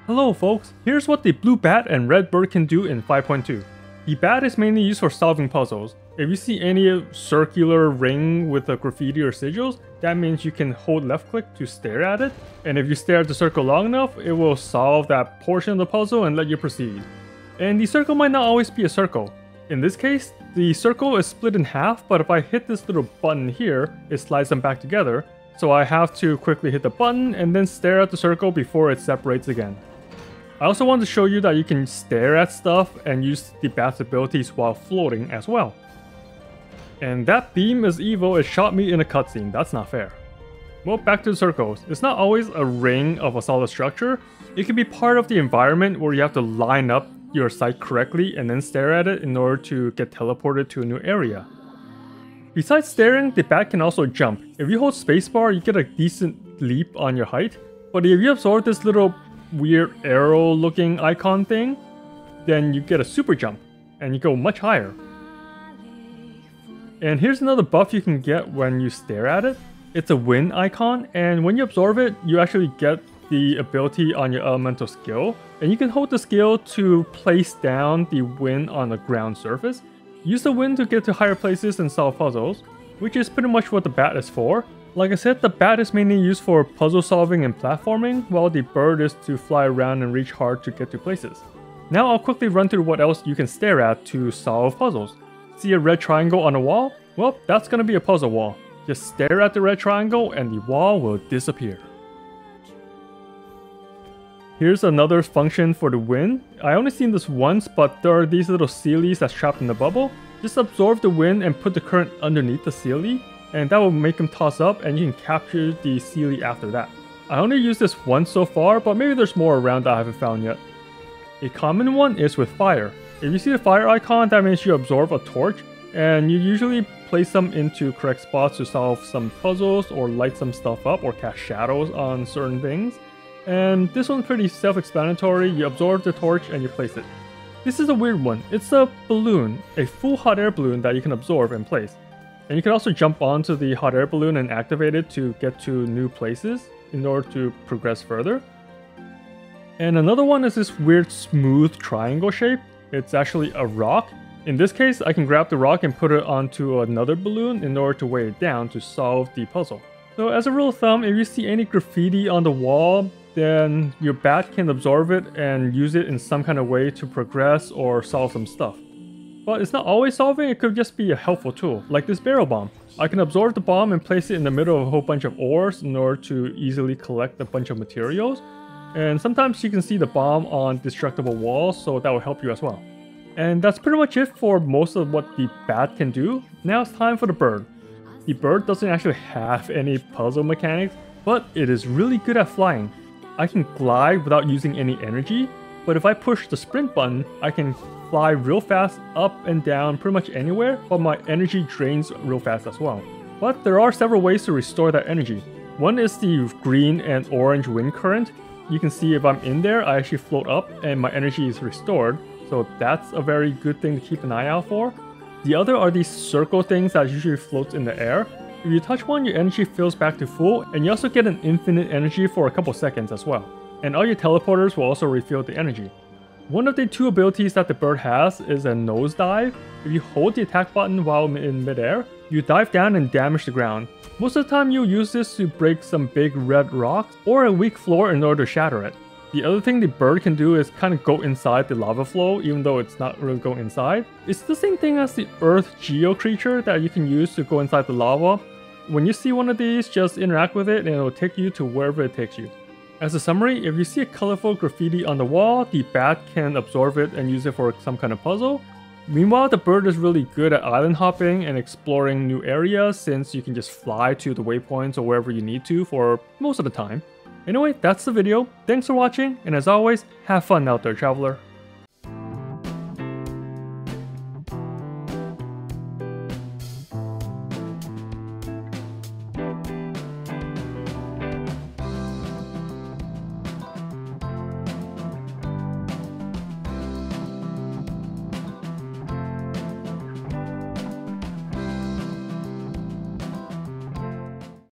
Hello folks, here's what the blue bat and red bird can do in 5.2. The bat is mainly used for solving puzzles. If you see any circular ring with a graffiti or sigils, that means you can hold left click to stare at it, and if you stare at the circle long enough, it will solve that portion of the puzzle and let you proceed. And the circle might not always be a circle. In this case, the circle is split in half, but if I hit this little button here, it slides them back together, so I have to quickly hit the button and then stare at the circle before it separates again. I also want to show you that you can stare at stuff and use the bat's abilities while floating as well. And that beam is evil, it shot me in a cutscene, that's not fair. Well, back to the circles. It's not always a ring of a solid structure. It can be part of the environment where you have to line up your sight correctly and then stare at it in order to get teleported to a new area. Besides staring, the bat can also jump. If you hold spacebar, you get a decent leap on your height. But if you absorb this little weird arrow looking icon thing, then you get a super jump and you go much higher. And here's another buff you can get when you stare at it. It's a wind icon, and when you absorb it, you actually get the ability on your elemental skill, and you can hold the skill to place down the wind on the ground surface. Use the wind to get to higher places and solve puzzles, which is pretty much what the bat is for. Like I said, the bat is mainly used for puzzle solving and platforming, while the bird is to fly around and reach hard to get to places. Now I'll quickly run through what else you can stare at to solve puzzles. See a red triangle on a wall? Well, that's gonna be a puzzle wall. Just stare at the red triangle and the wall will disappear. Here's another function for the wind. I only seen this once, but there are these little Sealies that's trapped in the bubble. Just absorb the wind and put the current underneath the Sealie, and that will make them toss up and you can capture the Sealie after that. I only used this once so far, but maybe there's more around that I haven't found yet. A common one is with fire. If you see the fire icon, that means you absorb a torch, and you usually place them into correct spots to solve some puzzles or light some stuff up or cast shadows on certain things. And this one's pretty self-explanatory. You absorb the torch and you place it. This is a weird one. It's a balloon, a full hot air balloon that you can absorb and place. And you can also jump onto the hot air balloon and activate it to get to new places in order to progress further. And another one is this weird smooth triangle shape. It's actually a rock. In this case, I can grab the rock and put it onto another balloon in order to weigh it down to solve the puzzle. So as a rule of thumb, if you see any graffiti on the wall, then your bat can absorb it and use it in some kind of way to progress or solve some stuff. But it's not always solving, it could just be a helpful tool, like this barrel bomb. I can absorb the bomb and place it in the middle of a whole bunch of ores in order to easily collect a bunch of materials. And sometimes you can see the bomb on destructible walls, so that will help you as well. And that's pretty much it for most of what the bat can do. Now it's time for the bird. The bird doesn't actually have any puzzle mechanics, but it is really good at flying. I can glide without using any energy, but if I push the sprint button, I can fly real fast up and down pretty much anywhere, but my energy drains real fast as well. But there are several ways to restore that energy. One is the green and orange wind current. You can see if I'm in there, I actually float up and my energy is restored. So that's a very good thing to keep an eye out for. The other are these circle things that usually floats in the air. If you touch one, your energy fills back to full, and you also get an infinite energy for a couple seconds as well. And all your teleporters will also refill the energy. One of the two abilities that the bird has is a nosedive. If you hold the attack button while in midair, you dive down and damage the ground. Most of the time you'll use this to break some big red rocks or a weak floor in order to shatter it. The other thing the bird can do is kind of go inside the lava flow, even though it's not really going inside. It's the same thing as the Earth Geo creature that you can use to go inside the lava. When you see one of these, just interact with it and it will take you to wherever it takes you. As a summary, if you see a colorful graffiti on the wall, the bat can absorb it and use it for some kind of puzzle. Meanwhile, the bird is really good at island hopping and exploring new areas, since you can just fly to the waypoints or wherever you need to for most of the time. Anyway, that's the video. Thanks for watching, and as always, have fun out there, traveler.